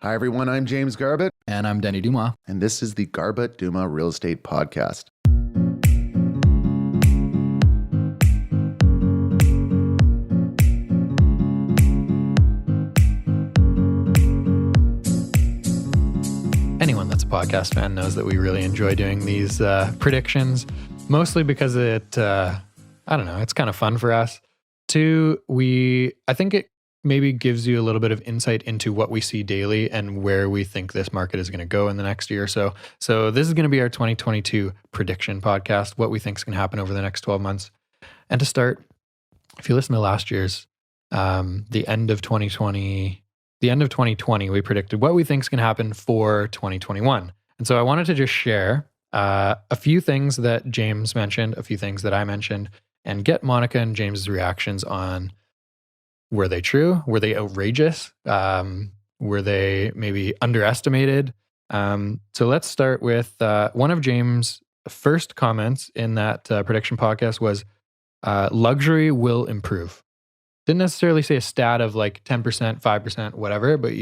Hi, everyone. I'm James Garbutt. And I'm Denny Dumas. And this is the Garbutt Dumas Real Estate Podcast. Anyone that's a podcast fan knows that we really enjoy doing these predictions, mostly because it's kind of fun for us. Two, I think it maybe gives you a little bit of insight into what we see daily and where we think this market is going to go in the next year or so. So this is going to be our 2022 prediction podcast, what we think is going to happen over the next 12 months. And to start, if you listen to last year's, the end of 2020, we predicted what we think is going to happen for 2021. And so I wanted to just share a few things that James mentioned, a few things that I mentioned, and get Monica and James's reactions on, were they true? Were they outrageous? Were they maybe underestimated? So let's start with one of James' first comments in that prediction podcast was luxury will improve. Didn't necessarily say a stat of like 10%, 5%, whatever, but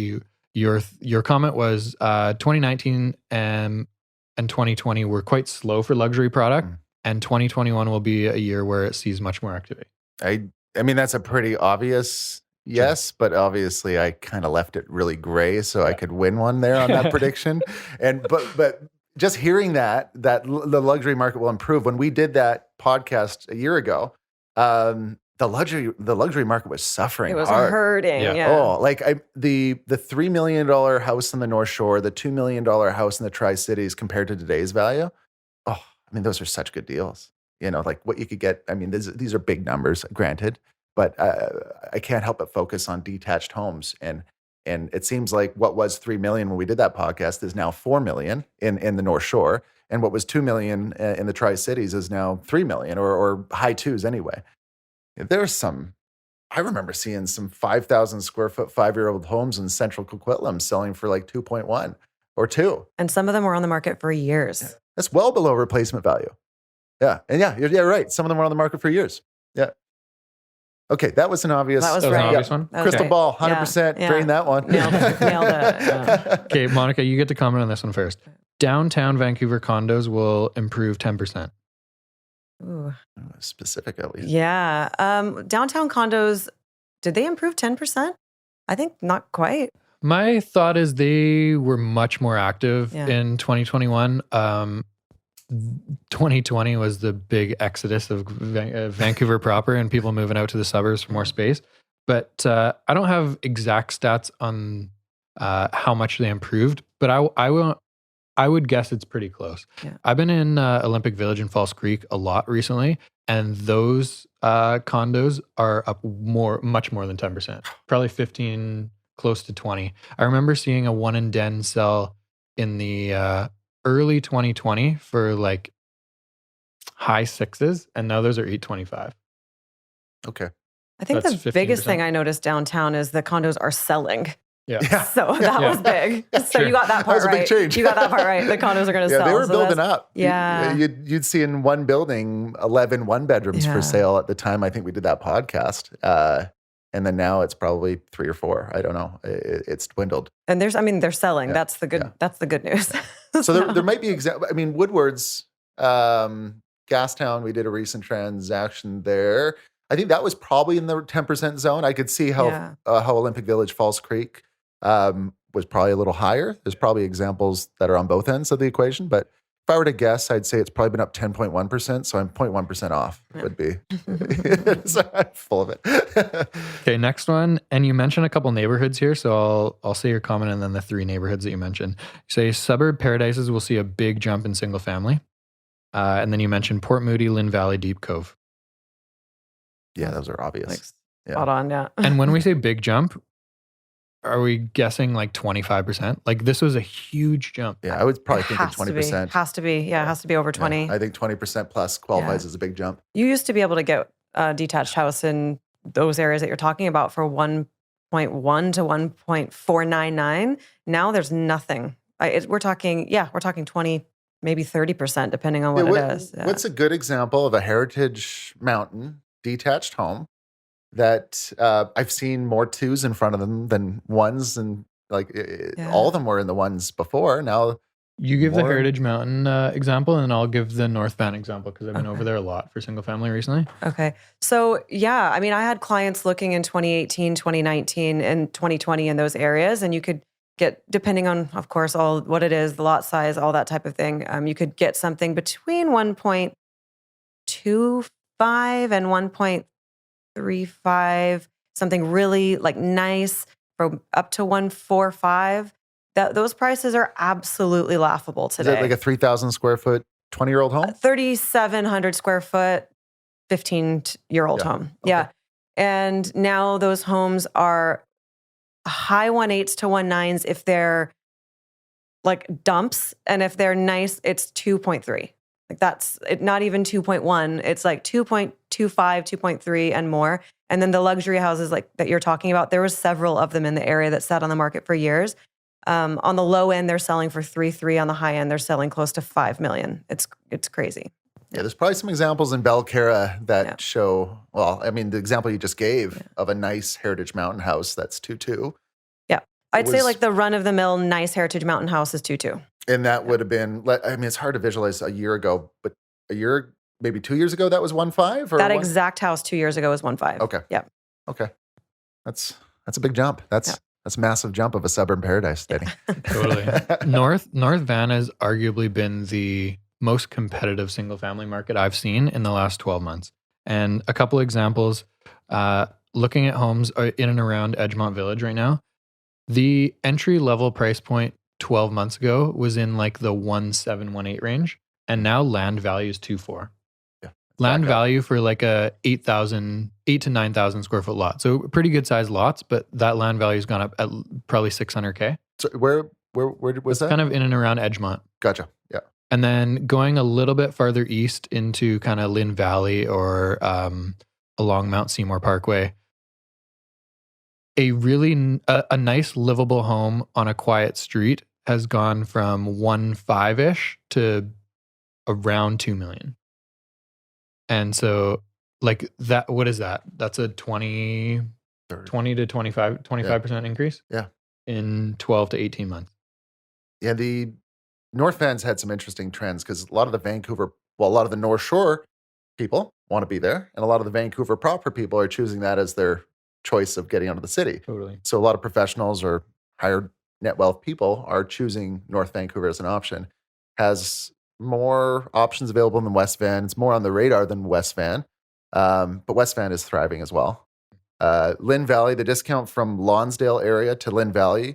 your comment was 2019 and 2020 were quite slow for luxury product, and 2021 will be a year where it sees much more activity. I mean, that's a pretty obvious yes, but obviously I kind of left it really gray so I could win one there on that prediction. But just hearing that the luxury market will improve. When we did that podcast a year ago, the luxury market was suffering. It was hard. hurting. Yeah. Oh, like the $3 million house in the North Shore, the $2 million house in the Tri-Cities compared to today's value. Oh, I mean, those are such good deals. You know, like what you could get. I mean, these are big numbers, granted, but I can't help but focus on detached homes. And it seems like what was $3 million when we did that podcast is now $4 million in the North Shore. And what was $2 million in the Tri-Cities is now $3 million or high twos anyway. I remember seeing some 5,000 square foot 5-year-old homes in central Coquitlam selling for like 2.1 or 2. And some of them were on the market for years. That's well below replacement value. Yeah. And you're right. Some of them were on the market for years. Yeah. Okay. That was an obvious, an obvious one. Crystal ball, 100%. Drain that one. Nailed it. Yeah. Okay, Monica, you get to comment on this one first. Downtown Vancouver condos will improve 10%. Ooh. Specific at least. Yeah. Downtown condos, did they improve 10%? I think not quite. My thought is they were much more active in 2021. 2020 was the big exodus of Vancouver proper and people moving out to the suburbs for more space. But I don't have exact stats on how much they improved, but I would guess it's pretty close. Yeah. I've been in Olympic Village in False Creek a lot recently, and those condos are up much more than 10%, probably 15, close to 20. I remember seeing a one in den sell in the early 2020 for like high 6s, and now those are 825. Okay. I think that's the 15%. Biggest thing I noticed downtown is the condos are selling. Yeah. So that was big. So you got that part right. That was a big change. You got that part right. The condos are going to sell. They were building up. Yeah. You'd see in one building 11 one-bedrooms for sale at the time I think we did that podcast. And then now it's probably 3 or 4. I don't know. It's dwindled. And they're selling. Yeah. That's the good. Yeah. That's the good news. So there might be Woodward's Gastown. We did a recent transaction there. I think that was probably in the 10% zone. I could see how Olympic Village, False Creek was probably a little higher. There's probably examples that are on both ends of the equation, but if I were to guess, I'd say it's probably been up 10.1%. So I'm 0.1% off would be full of it. Okay, next one. And you mentioned a couple neighborhoods here. So I'll say your comment and then the 3 neighborhoods that you mentioned. You say suburb paradises will see a big jump in single family. And then you mentioned Port Moody, Lynn Valley, Deep Cove. Yeah, those are obvious. Spot on, yeah. And when we say big jump, are we guessing like 25%? Like this was a huge jump. Yeah, I would probably think 20%. Has to be. Yeah, it has to be over 20. Yeah, I think 20% plus qualifies as a big jump. You used to be able to get a detached house in those areas that you're talking about for 1.1 to 1.499. Now there's nothing. We're talking 20, maybe 30%, depending on what it is. Yeah. What's a good example of a heritage mountain detached home that I've seen more 2s in front of them than 1s and Like Yeah. all of them were in the ones before. Now You give the more- Heritage Mountain example, and I'll give the North Van example because I've been Okay. over there a lot for single family recently. Okay. So, yeah, I mean, I had clients looking in 2018, 2019, and 2020 in those areas, and you could get, depending on, of course, all what it is, the lot size, all that type of thing, you could get something between 1.25 and 1.35, something really like nice, from up to 145. Those prices are absolutely laughable is today. it like a 3,000 square foot 20-year-old home? 3,700 square foot, 15-year-old Yeah. home. Okay. Yeah. And now those homes are high 1.8s to 1.9s if they're like dumps. And if they're nice, it's 2.3. Like that's it, not even 2.1. It's like 2.25, 2.3 and more. And then the luxury houses like that you're talking about, there was several of them in the area that sat on the market for years. On the low end, they're selling for 3.3. On the high end, they're selling close to 5 million. It's crazy. Yeah, there's probably some examples in Belcarra that show, well, I mean, the example you just gave of a nice Heritage Mountain house that's 2.2. Yeah. I'd say was- like the run-of-the-mill nice Heritage Mountain house is 2.2. And that would have been, I mean, it's hard to visualize a year ago, but maybe 2 years ago, that was 1.5? Or That one- exact house 2 years ago was 1.5. Okay. Yeah. Okay. That's a big jump. That's a massive jump of a suburban paradise, Denny. Totally. North Van has arguably been the most competitive single family market I've seen in the last 12 months. And a couple examples, looking at homes in and around Edgemont Village right now, the entry level price point 12 months ago was in like the 1.7, 1.8 range. And now land value is 2.4. Yeah. Land Back up. value for like a 8 to 9,000 square foot lot. So pretty good sized lots, but that land value has gone up at probably 600K. So where was that? Kind of in and around Edgemont. Gotcha. Yeah. And then going a little bit farther east into kind of Lynn Valley or along Mount Seymour Parkway, a nice livable home on a quiet street has gone from 1.5-ish to around 2 million. And so like that, what is that? That's a 20 to 25% increase. Yeah. In 12 to 18 months. Yeah, the North Van's had some interesting trends because a lot of the North Shore people want to be there, and a lot of the Vancouver proper people are choosing that as their choice of getting out of the city. Totally. So a lot of professionals or higher net wealth people are choosing North Vancouver as an option. Has more options available than West Van. It's more on the radar than West Van, but West Van is thriving as well. Lynn Valley, the discount from Lonsdale area to Lynn Valley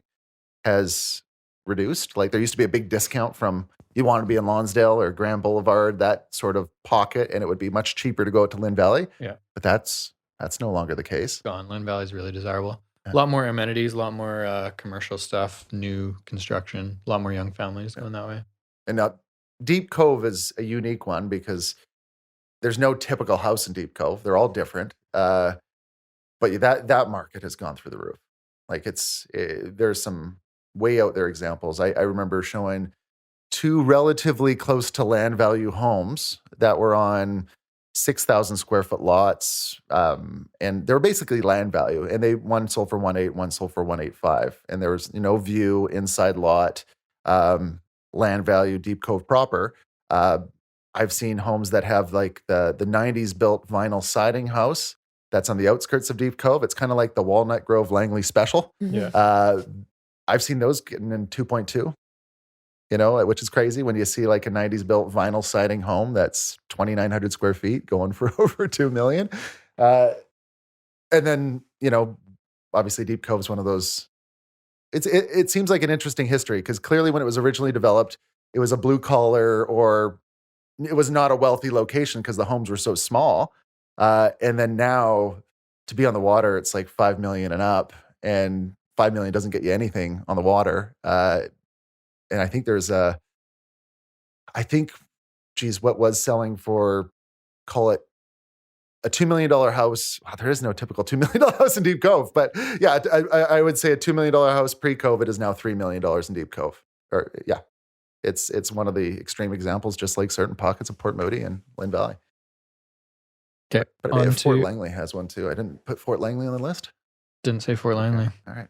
has reduced. Like there used to be a big discount from you want to be in Lonsdale or Grand Boulevard, that sort of pocket, and it would be much cheaper to go out to Lynn Valley. Yeah. But that's no longer the case. Gone. Lynn Valley is really desirable. Yeah. A lot more amenities, a lot more commercial stuff, new construction, a lot more young families going that way. And now Deep Cove is a unique one because there's no typical house in Deep Cove. They're all different. But that market has gone through the roof. Like there's some way out there examples. I remember showing two relatively close to land value homes that were on 6,000 square foot lots. And they were basically land value. And one sold for 1.8, one sold for 1.85. And there was, view, inside lot, land value, Deep Cove proper. I've seen homes that have like the 90s built vinyl siding house that's on the outskirts of Deep Cove. It's kind of like the Walnut Grove Langley Special. Yeah. I've seen those getting in 2.2, which is crazy when you see like a 90s built vinyl siding home that's 2,900 square feet going for over 2 million. And then, obviously Deep Cove is one of those. It seems like an interesting history because clearly when it was originally developed, it was a blue collar or it was not a wealthy location because the homes were so small. And then now to be on the water, it's like 5 million and up, and 5 million doesn't get you anything on the water. And I think what was selling for, call it a $2 million house. Wow, there is no typical $2 million house in Deep Cove, but yeah, I would say a $2 million house pre-COVID is now $3 million in Deep Cove. Or yeah, it's one of the extreme examples, just like certain pockets of Port Moody and Lynn Valley. Okay. But Fort Langley has one too. I didn't put Fort Langley on the list. Didn't say Fort Langley. Okay. All right.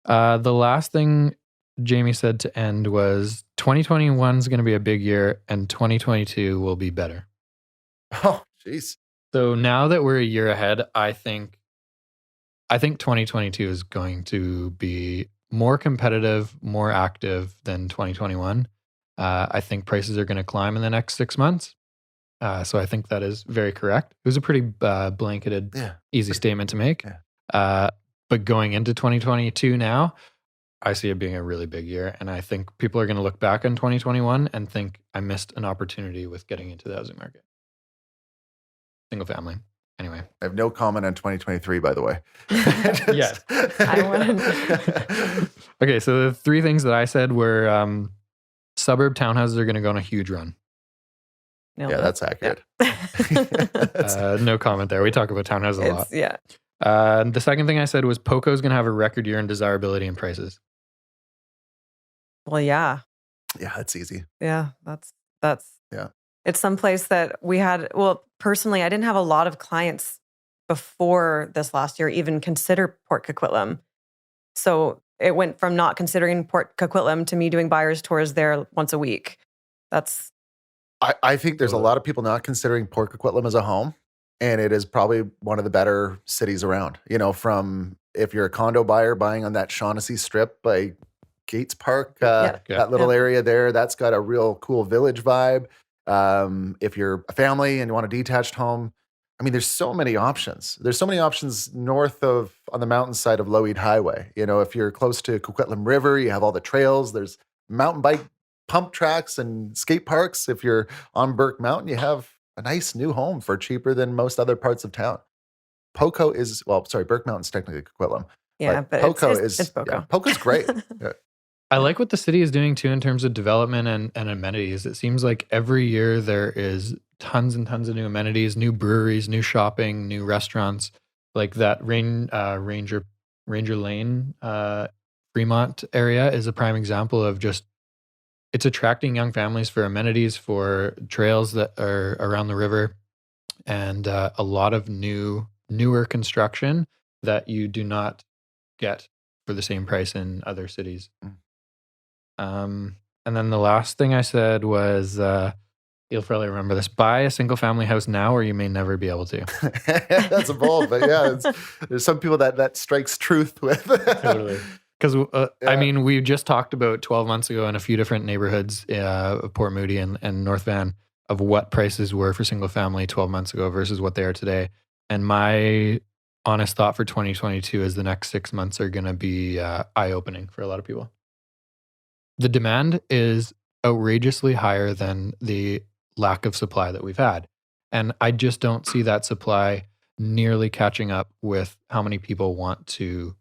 The last thing Jamie said to end was 2021 is going to be a big year and 2022 will be better. Oh, jeez. So now that we're a year ahead, I think 2022 is going to be more competitive, more active than 2021. I think prices are going to climb in the next 6 months. So I think that is very correct. It was a pretty blanketed, easy statement to make. Yeah. But going into 2022 now, I see it being a really big year. And I think people are going to look back on 2021 and think I missed an opportunity with getting into the housing market. Single family. Anyway. I have no comment on 2023, by the way. Yes. I wouldn't. Okay, so the three things that I said were suburb townhouses are going to go on a huge run. Nailed Yeah, it. that's accurate. No comment there. We talk about townhouses a lot. Yeah. The second thing I said was Poco is going to have a record year in desirability and prices. Well, yeah. Yeah, that's easy. Yeah. That's Yeah. It's someplace that we had, well, personally, I didn't have a lot of clients before this last year even consider Port Coquitlam. So it went from not considering Port Coquitlam to me doing buyer's tours there once a week. I think there's a lot of people not considering Port Coquitlam as a home, and it is probably one of the better cities around. From if you're a condo buyer buying on that Shaughnessy Strip by Gates Park, that little area there, that's got a real cool village vibe. If you're a family and you want a detached home, I mean, there's so many options. There's so many options north of on the mountainside of Lougheed Highway. If you're close to Coquitlam River, you have all the trails. There's mountain bike pump tracks and skate parks. If you're on Burke Mountain, you have a nice new home for cheaper than most other parts of town. Poco is, Burke Mountain's technically Coquitlam. Yeah, but Poco it's Poco. Yeah, Poco's great. Yeah. I like what the city is doing too in terms of development and amenities. It seems like every year there is tons and tons of new amenities, new breweries, new shopping, new restaurants. Like that Ranger Lane, Fremont area is a prime example of just, it's attracting young families for amenities, for trails that are around the river, and a lot of newer construction that you do not get for the same price in other cities. And then the last thing I said was, you'll probably remember this: buy a single family house now, or you may never be able to. That's a bold, but yeah, there's some people that strikes truth with. Totally. Because, I mean, we just talked about 12 months ago in a few different neighborhoods of Port Moody and North Van of what prices were for single family 12 months ago versus what they are today. And my honest thought for 2022 is the next 6 months are going to be eye-opening for a lot of people. The demand is outrageously higher than the lack of supply that we've had. And I just don't see that supply nearly catching up with how many people want to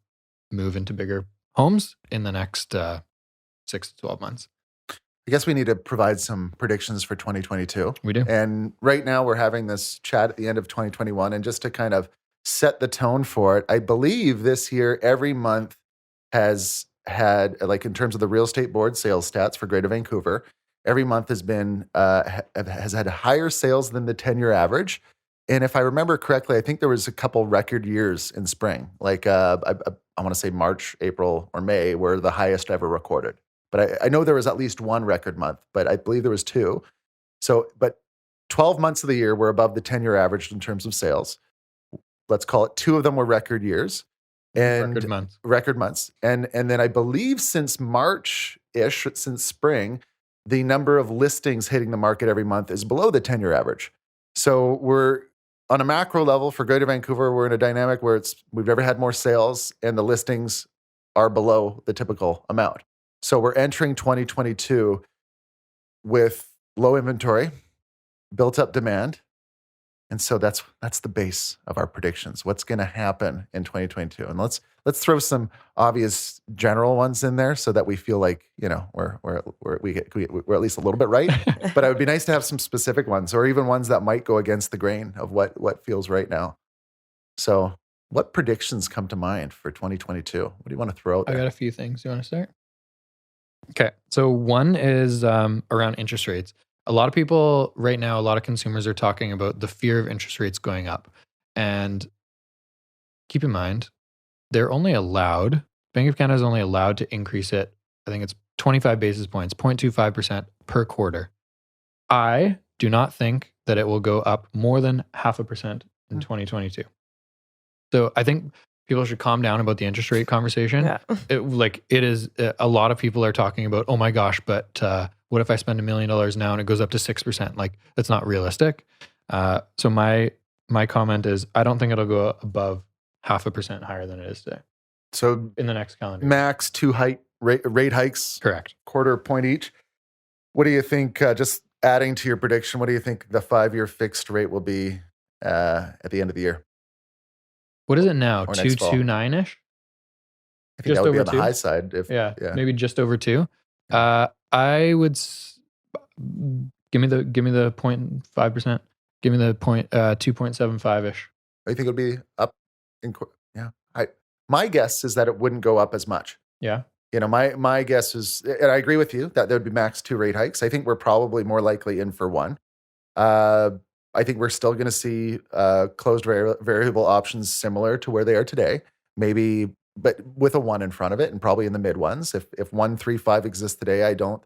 move into bigger homes in the next 6 to 12 months. I guess we need to provide some predictions for 2022. We do. And right now we're having this chat at the end of 2021. And just to kind of set the tone for it, I believe this year, every month has had, like in terms of the real estate board sales stats for Greater Vancouver, every month has been, has had higher sales than the 10-year average. And if I remember correctly, I think there was a couple record years in spring, like I want to say March, April, or May were the highest ever recorded. But I know there was at least one record month, but I believe there was two. So, but 12 months of the year were above the 10-year average in terms of sales. Let's call it 2 of them were record years. And record months. And then I believe since March-ish, since spring, the number of listings hitting the market every month is below the 10-year average. So we're on a macro level for Greater Vancouver, we're in a dynamic where we've never had more sales and the listings are below the typical amount. So we're entering 2022 with low inventory, built up demand. And so that's the base of our predictions. What's going to happen in 2022? And let's throw some obvious general ones in there so that we feel like, we're at least a little bit right. But it would be nice to have some specific ones, or even ones that might go against the grain of what feels right now. So what predictions come to mind for 2022? What do you want to throw out there? I got a few things. You want to start? Okay. So one is around interest rates. A lot of people right now, a lot of consumers are talking about the fear of interest rates going up. And keep in mind, they're only allowed Bank of Canada is only allowed to increase it. I think it's 25 basis points, 0.25% per quarter. I do not think that it will go up more than 0.5% in 2022. So I think people should calm down about the interest rate conversation. Yeah. It is a lot of people are talking about, oh my gosh, but what if I spend $1 million now and it goes up to 6%? Like, that's not realistic. So my comment is, I don't think it'll go above 0.5% higher than it is today. So in the next calendar year. Max 2 rate hikes. Correct. Quarter point each. What do you think, just adding to your prediction, what do you think the 5-year fixed rate will be at the end of the year? What is it now? Or next fall? 229-ish? I think that would be on the high side. Maybe just over 2. I would give me the 0.5%. Give me the 2.75-ish. I think it would be up. My guess is that it wouldn't go up as much. Yeah. My guess is, and I agree with you, that there would be max 2 rate hikes. I think we're probably more likely in for 1. I think we're still going to see closed variable options similar to where they are today, maybe, but with a 1 in front of it and probably in the mid ones. If 1.35 exists today, I don't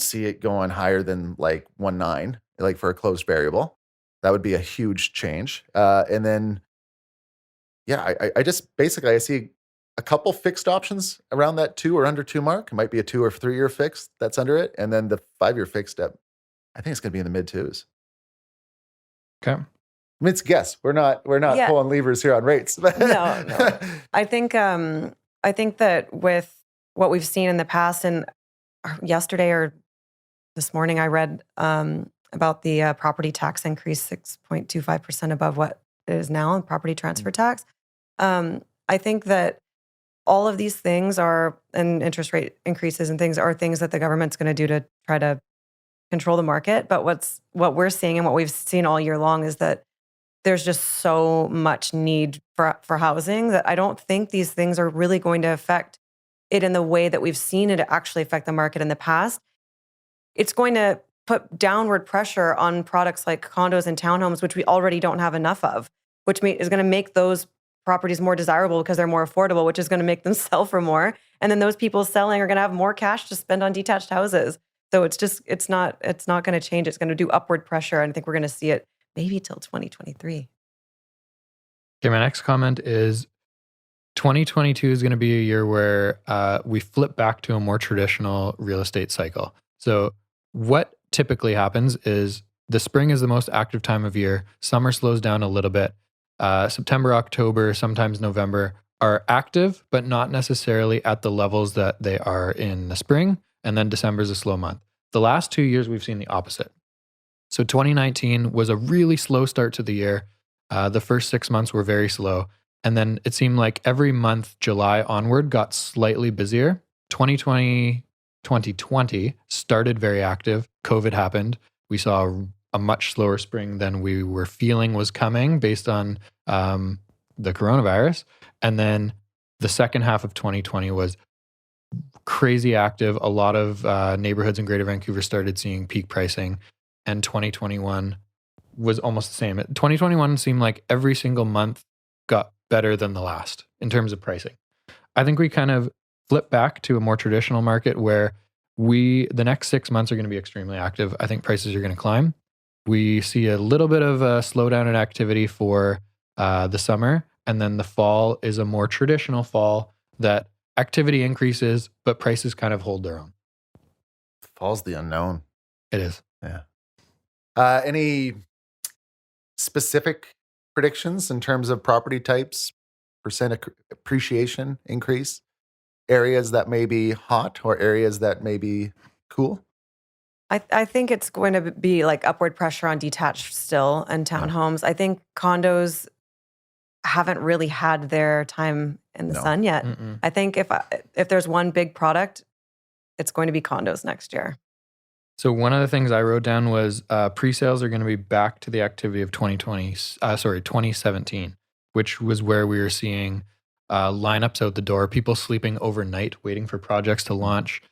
see it going higher than like 1.9, like for a closed variable. That would be a huge change. And then, I just basically, I see a couple fixed options around that 2 or under 2 mark. It might be a 2 or 3 year fixed that's under it. And then the 5-year fixed up, I think it's going to be in the mid 2s. Okay. I mean, it's a guess. We're not pulling levers here on rates. No. I think that with what we've seen in the past, and yesterday or this morning, I read about the property tax increase 6.25% above what it is now in property transfer tax. I think that all of these things and interest rate increases and things are things that the government's going to do to try to control the market. But what we're seeing and what we've seen all year long is that there's just so much need for housing that I don't think these things are really going to affect it in the way that we've seen it actually affect the market in the past. It's going to put downward pressure on products like condos and townhomes, which we already don't have enough of, which is going to make those properties more desirable because they're more affordable, which is going to make them sell for more. And then those people selling are going to have more cash to spend on detached houses. So it's not going to change. It's going to do upward pressure. And I think we're going to see it maybe till 2023. Okay, my next comment is 2022 is going to be a year where we flip back to a more traditional real estate cycle. So what typically happens is the spring is the most active time of year. Summer slows down a little bit. September, October, sometimes November are active, but not necessarily at the levels that they are in the spring. And then December is a slow month. The last 2 years, we've seen the opposite. So 2019 was a really slow start to the year. The first 6 months were very slow. And then it seemed like every month, July onward, got slightly busier. 2020 started very active. COVID happened. We saw a much slower spring than we were feeling was coming based on the coronavirus. And then the second half of 2020 was crazy active. A lot of neighborhoods in Greater Vancouver started seeing peak pricing. And 2021 was almost the same. 2021 seemed like every single month got better than the last in terms of pricing. I think we kind of flip back to a more traditional market where the next 6 months are going to be extremely active. I think prices are going to climb. We see a little bit of a slowdown in activity for the summer. And then the fall is a more traditional fall that activity increases, but prices kind of hold their own. Fall's the unknown. It is. Yeah. Any specific predictions in terms of property types, percent appreciation increase, areas that may be hot or areas that may be cool? I think it's going to be like upward pressure on detached still and townhomes. I think condos haven't really had their time in the sun yet. Mm-mm. I think if there's one big product, it's going to be condos next year. So one of the things I wrote down was pre-sales are going to be back to the activity of 2017, which was where we were seeing lineups out the door, people sleeping overnight waiting for projects to launch,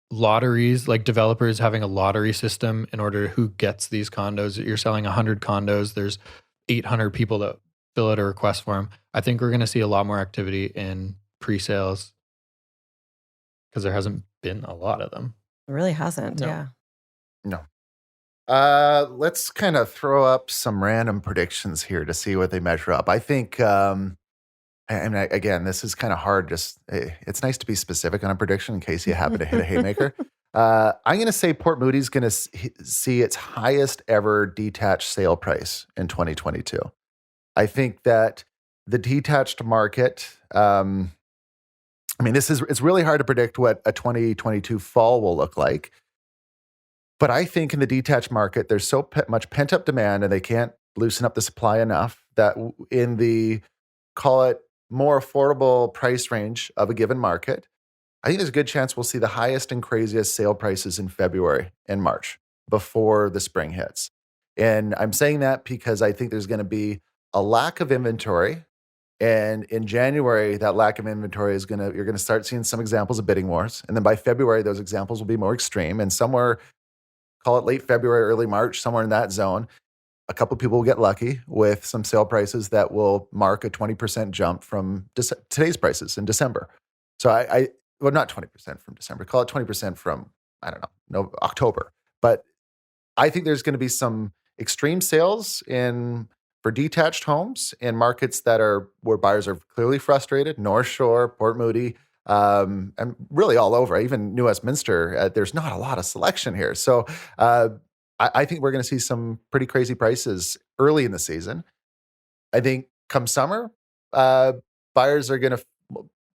lotteries, like developers having a lottery system in order to who gets these condos. You're selling 100 condos. There's 800 people that fill out a request form. I think we're going to see a lot more activity in pre-sales because there hasn't been a lot of them. It really hasn't. No. Yeah. No. Let's kind of throw up some random predictions here to see what they measure up. I think, again, this is kind of hard. It's nice to be specific on a prediction in case you happen to hit a haymaker. I'm going to say Port Moody's going to see its highest ever detached sale price in 2022. I think that the detached market, it's really hard to predict what a 2022 fall will look like. But I think in the detached market, there's so much pent-up demand and they can't loosen up the supply enough that in the, call it, more affordable price range of a given market, I think there's a good chance we'll see the highest and craziest sale prices in February and March before the spring hits. And I'm saying that because I think there's going to be a lack of inventory. And in January, that lack of inventory you're going to start seeing some examples of bidding wars. And then by February, those examples will be more extreme. And somewhere, call it late February, early March, somewhere in that zone, a couple of people will get lucky with some sale prices that will mark a 20% jump from today's prices in December. So well, not 20% from December, call it 20% from, I don't know, October. But I think there's going to be some extreme sales for detached homes in markets where buyers are clearly frustrated, North Shore, Port Moody, and really all over, even New Westminster. There's not a lot of selection here. So I think we're going to see some pretty crazy prices early in the season. I think come summer, buyers are going to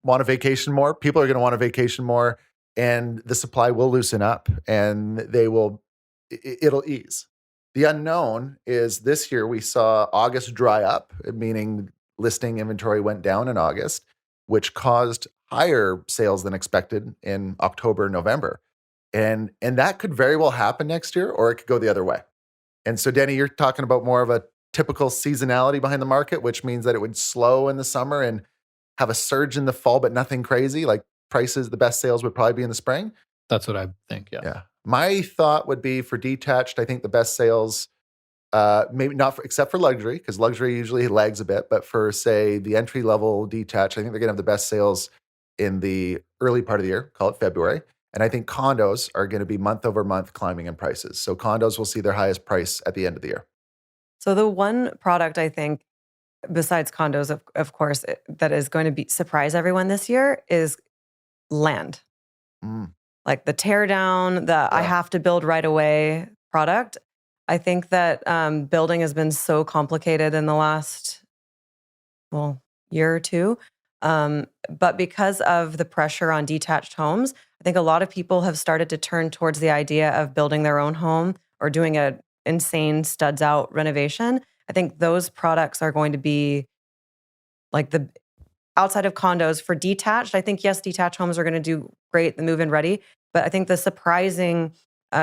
want to vacation more. People are going to want to vacation more, and the supply will loosen up, and it'll ease. The unknown is this year we saw August dry up, meaning listing inventory went down in August, which caused higher sales than expected in October, November. And that could very well happen next year, or it could go the other way. And so, Denny, you're talking about more of a typical seasonality behind the market, which means that it would slow in the summer and have a surge in the fall, but nothing crazy. Like prices, the best sales would probably be in the spring. That's what I think, yeah. Yeah. My thought would be for detached, I think the best sales, maybe not except for luxury, because luxury usually lags a bit, but for, say, the entry-level detached, I think they're going to have the best sales in the early part of the year, call it February. And I think condos are going to be month over month climbing in prices. So condos will see their highest price at the end of the year. So the one product I think, besides condos, of course, that is going to surprise everyone this year is land. Like the tear down, I have to build right away product. I think that building has been so complicated in the last, year or two. But because of the pressure on detached homes, I think a lot of people have started to turn towards the idea of building their own home or doing an insane studs out renovation. I think those products are going to be like the outside of condos for detached. I think, yes, detached homes are going to do great, the move-in ready. But I think the surprising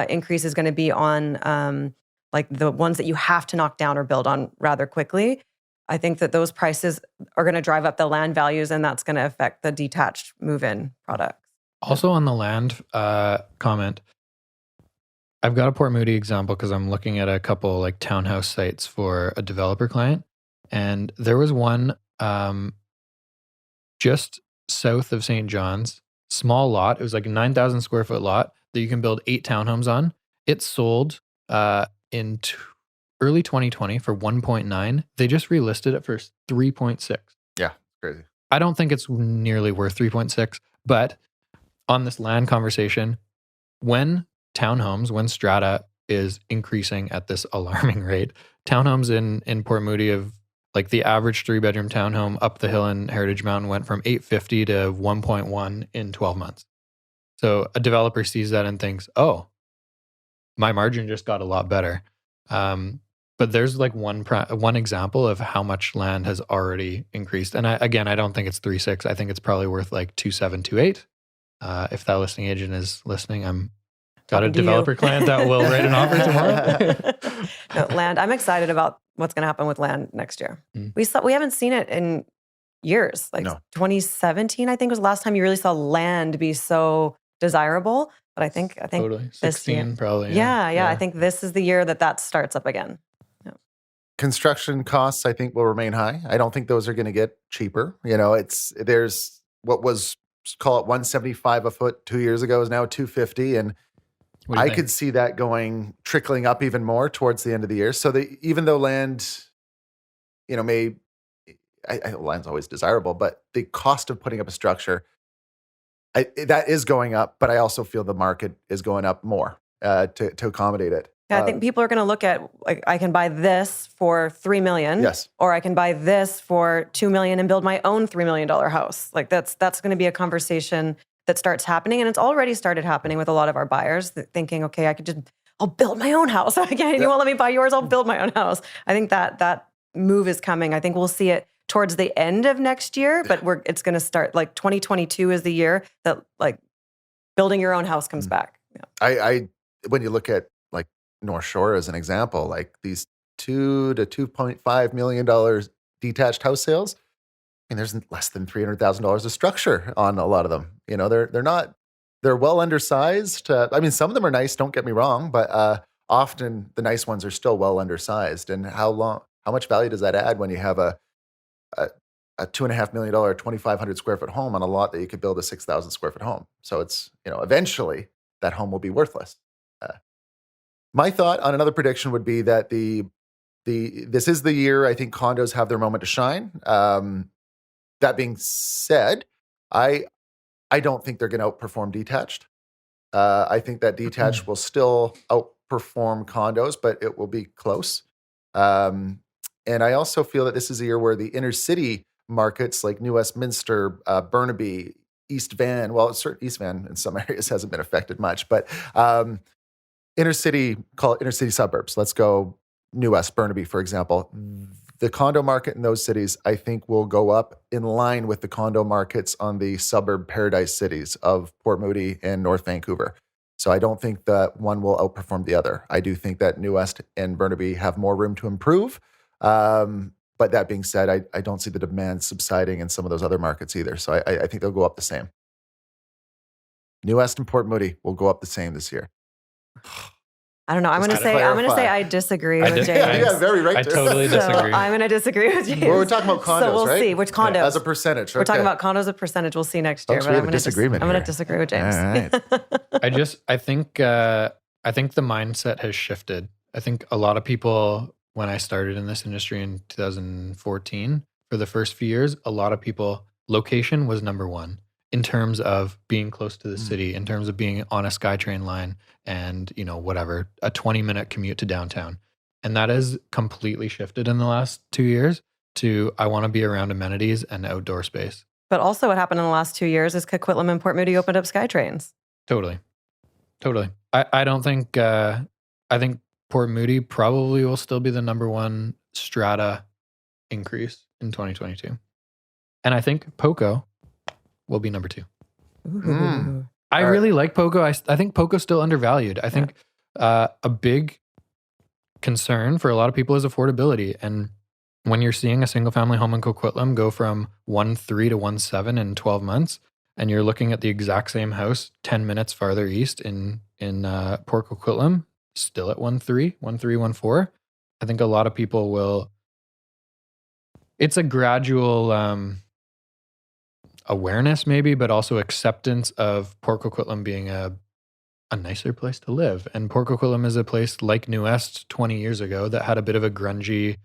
increase is going to be on like the ones that you have to knock down or build on rather quickly. I think that those prices are going to drive up the land values, and that's going to affect the detached move-in products. Also on the land comment, I've got a Port Moody example because I'm looking at a couple like townhouse sites for a developer client. And there was one just south of St. John's, small lot. It was like a 9,000 square foot lot that you can build 8 townhomes on. It sold in early 2020 for 1.9. They just relisted it for 3.6. Yeah, crazy. I don't think it's nearly worth 3.6, but on this land conversation, when strata is increasing at this alarming rate, townhomes in Port Moody have, like the average 3-bedroom townhome up the hill in Heritage Mountain went from 850 to 1.1 in 12 months. So a developer sees that and thinks, oh, my margin just got a lot better. But there's like one example of how much land has already increased. And I don't think it's 3.6. I think it's probably worth like 2.7, 2.8. If that listing agent is listening, I'm got a developer client that will write an offer tomorrow. No, land. I'm excited about what's going to happen with land next year. We haven't seen it in years. Like 2017, I think was the last time you really saw land be so desirable. But I think totally 16 probably. Yeah. I think this is the year that starts up again. Yeah. Construction costs, I think, will remain high. I don't think those are going to get cheaper. There's what was, call it 175 a foot 2 years ago is now 250. And What do you I think? could see that trickling up even more towards the end of the year. So even though land, land's always desirable, but the cost of putting up a structure, that is going up, but I also feel the market is going up more to accommodate it. Yeah, I think people are going to look at, like, I can buy this for $3 million, Yes. or I can buy this for $2 million and build my own $3 million house. Like that's going to be a conversation that starts happening, and it's already started happening with a lot of our buyers thinking, okay, I'll build my own house. Again, you won't let me buy yours, I'll build my own house. I think that move is coming. I think we'll see it towards the end of next year, but it's going to start, like 2022 is the year that like building your own house comes back. Yeah. I when you look at like North Shore as an example, like these $2 to $2.5 million detached house sales, I mean, there's less than $300,000 of structure on a lot of them. They're well undersized. I mean, some of them are nice, don't get me wrong, but often the nice ones are still well undersized. And how much value does that add when you have a $2.5 million, 2,500 square foot home on a lot that you could build a 6,000 square foot home? So it's, eventually that home will be worthless. My thought on another prediction would be that this is the year I think condos have their moment to shine. That being said, I don't think they're going to outperform detached. I think that detached will still outperform condos, but it will be close. And I also feel that this is a year where the inner city markets like New Westminster, Burnaby, East Van, East Van in some areas hasn't been affected much, but inner city suburbs. Let's go New West, Burnaby, for example. The condo market in those cities, I think, will go up in line with the condo markets on the suburb paradise cities of Port Moody and North Vancouver. So I don't think that one will outperform the other. I do think that New West and Burnaby have more room to improve. But that being said, I don't see the demand subsiding in some of those other markets either. So I think they'll go up the same. New West and Port Moody will go up the same this year. I don't know. I'm going to say I disagree with James. Yeah, very right. I totally disagree. So I'm going to disagree with James. Well, we're talking about condos, so we'll right? see which condos As a percentage. We're talking about condos as a percentage. We'll see next year. Folks, we have a disagreement I'm going here. to disagree with James. All right. I think the mindset has shifted. I think a lot of people, when I started in this industry in 2014, for the first few years, a lot of people, location was number one in terms of being close to the city, in terms of being on a SkyTrain line and, whatever, a 20-minute commute to downtown. And that has completely shifted in the last 2 years to I want to be around amenities and outdoor space. But also what happened in the last 2 years is Coquitlam and Port Moody opened up SkyTrains. Totally. I don't think, I think Port Moody probably will still be the number one strata increase in 2022. And I think Poco will be number two. I really like Poco. I think Poco's still undervalued. I think a big concern for a lot of people is affordability. And when you're seeing a single family home in Coquitlam go from 1.3 to 1.7 in 12 months, and you're looking at the exact same house 10 minutes farther east in Port Coquitlam, still at 1.3, 1.4, I think a lot of people will. It's a gradual awareness maybe, but also acceptance of Port Coquitlam being a nicer place to live. And Port Coquitlam is a place like New West 20 years ago that had a bit of a grungy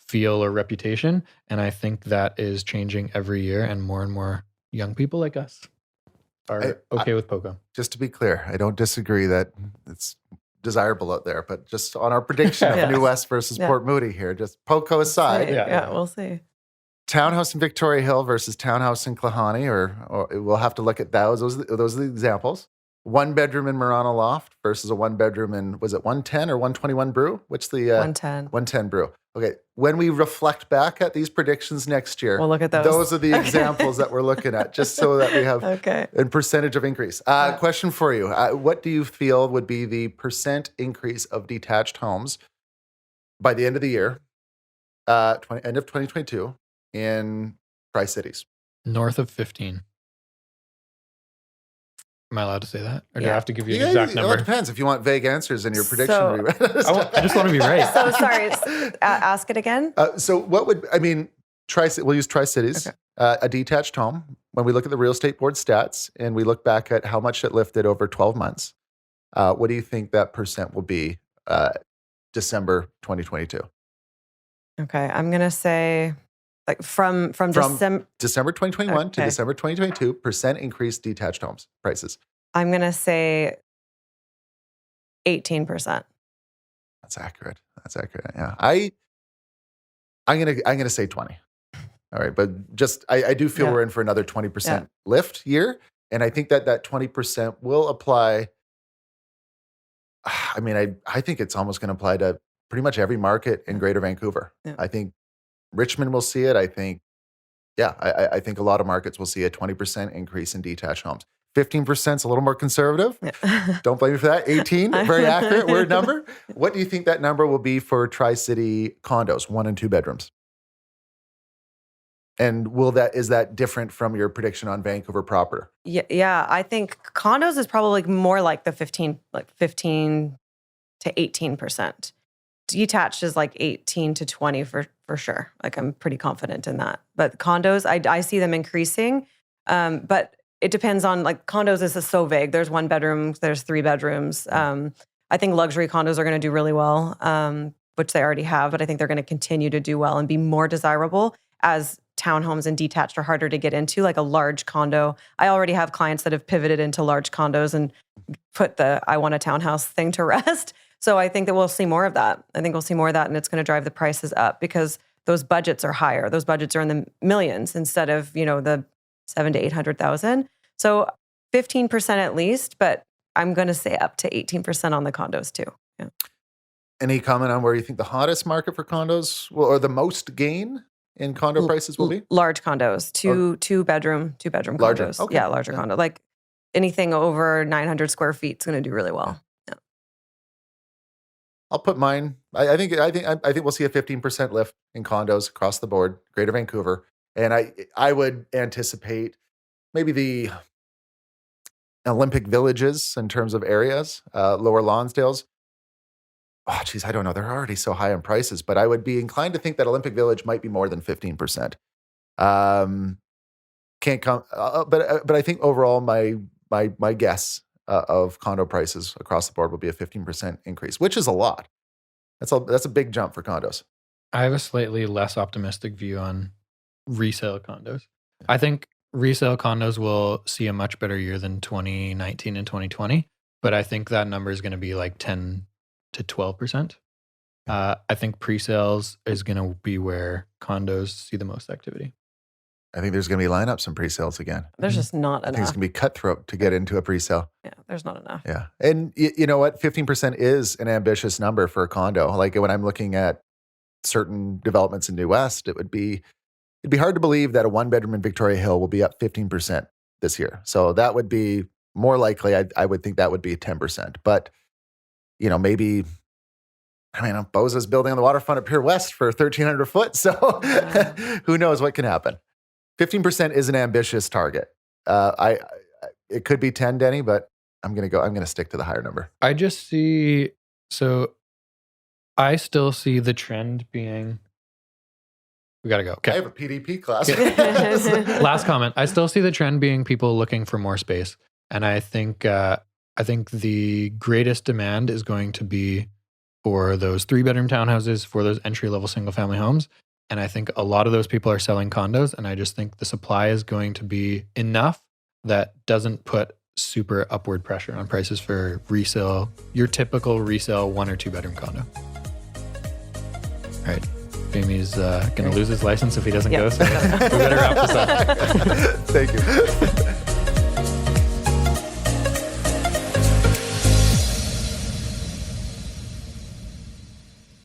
feel or reputation. And I think that is changing every year, and more young people like us are okay with Poco. Just to be clear, I don't disagree that it's desirable out there, but just on our prediction of New West versus Port Moody here, just Poco aside. We'll see. Townhouse in Victoria Hill versus townhouse in Klahani, or we'll have to look at those. Those are the examples. 1 bedroom in Murano Loft versus a 1 bedroom in, was it 110 or 121 Brew? Which the 110. 110 Brew. Okay. When we reflect back at these predictions next year, we'll look at those. Those are the examples that we're looking at, just so that we have a percentage of increase. Question for you. What do you feel would be the percent increase of detached homes by the end of the year, end of 2022, in Tri-Cities? North of 15. Am I allowed to say that? Or do I have to give you an exact number? It depends. If you want vague answers in your prediction. I just want to be right. So sorry, ask it again. So what would, we'll use Tri-Cities, a detached home, when we look at the real estate board stats and we look back at how much it lifted over 12 months, what do you think that percent will be December 2022? Okay, I'm gonna say like from December. December 2021 to Okay. December 2022, percent increase detached homes prices. I'm gonna say 18%. That's accurate. Yeah. I'm gonna say 20. All right, but just I do feel Yeah. we're in for another 20% lift year, and I think that 20% will apply. I mean, I think it's almost going to apply to pretty much every market in Greater Vancouver. Yeah. I think Richmond will see it. I think, I think a lot of markets will see a 20% increase in detached homes. 15% is a little more conservative. Yeah. Don't blame me for that. 18, very accurate word number. What do you think that number will be for Tri-City condos, 1 and 2 bedrooms? And is that different from your prediction on Vancouver proper? Yeah, I think condos is probably more like the 15 to 18%. Detached is like 18 to 20 for sure. Like I'm pretty confident in that. But condos, I see them increasing. But it depends on, like, condos is so vague. There's 1 bedroom, there's 3 bedrooms. I think luxury condos are going to do really well, which they already have, but I think they're going to continue to do well and be more desirable as townhomes and detached are harder to get into, like a large condo. I already have clients that have pivoted into large condos and put the I want a townhouse thing to rest. So I think that we'll see more of that. I think we'll see more of that, and it's going to drive the prices up because those budgets are higher. Those budgets are in the millions instead of, the 700,000 to 800,000. So 15% at least, but I'm going to say up to 18% on the condos too. Yeah. Any comment on where you think the hottest market for condos or the most gain in condo prices will be? Large condos, two bedroom Larger, condos. okay. Yeah, larger condo. Like anything over 900 square feet is going to do really well. Yeah. I'll put mine. I think we'll see a 15% lift in condos across the board, Greater Vancouver, and I would anticipate maybe the Olympic Villages in terms of areas, Lower Lonsdale's. Oh, geez, I don't know. They're already so high in prices, but I would be inclined to think that Olympic Village might be more than 15%. Can't come, but I think overall, my guess of condo prices across the board will be a 15% increase, which is a lot. That's a big jump for condos. I have a slightly less optimistic view on resale condos. I think resale condos will see a much better year than 2019 and 2020, but I think that number is going to be like 10 to 12%. I think pre-sales is going to be where condos see the most activity. I think there's going to be lineups in pre-sales again. There's just not I think it's enough. going to be cutthroat to get into a pre-sale. Yeah, there's not enough. Yeah. And you know what? 15% is an ambitious number for a condo. Like when I'm looking at certain developments in New West, it'd be hard to believe that a 1-bedroom in Victoria Hill will be up 15% this year. So that would be more likely. I would think that would be 10%. But, maybe, Boza's building on the waterfront at Pier West for 1,300 a foot. So who knows what can happen. 15% is an ambitious target. It could be 10, Denny, but I'm going to stick to the higher number. I still see the trend being, we got to go. Okay. I have a PDP class. Last comment. I still see the trend being people looking for more space. And I think the greatest demand is going to be for those 3-bedroom townhouses, for those entry-level single-family homes. And I think a lot of those people are selling condos. And I just think the supply is going to be enough that doesn't put super upward pressure on prices for resale, your typical resale 1 or 2-bedroom condo. All right. Jamie's going to lose his license if he doesn't go. So we better wrap this up. Thank you.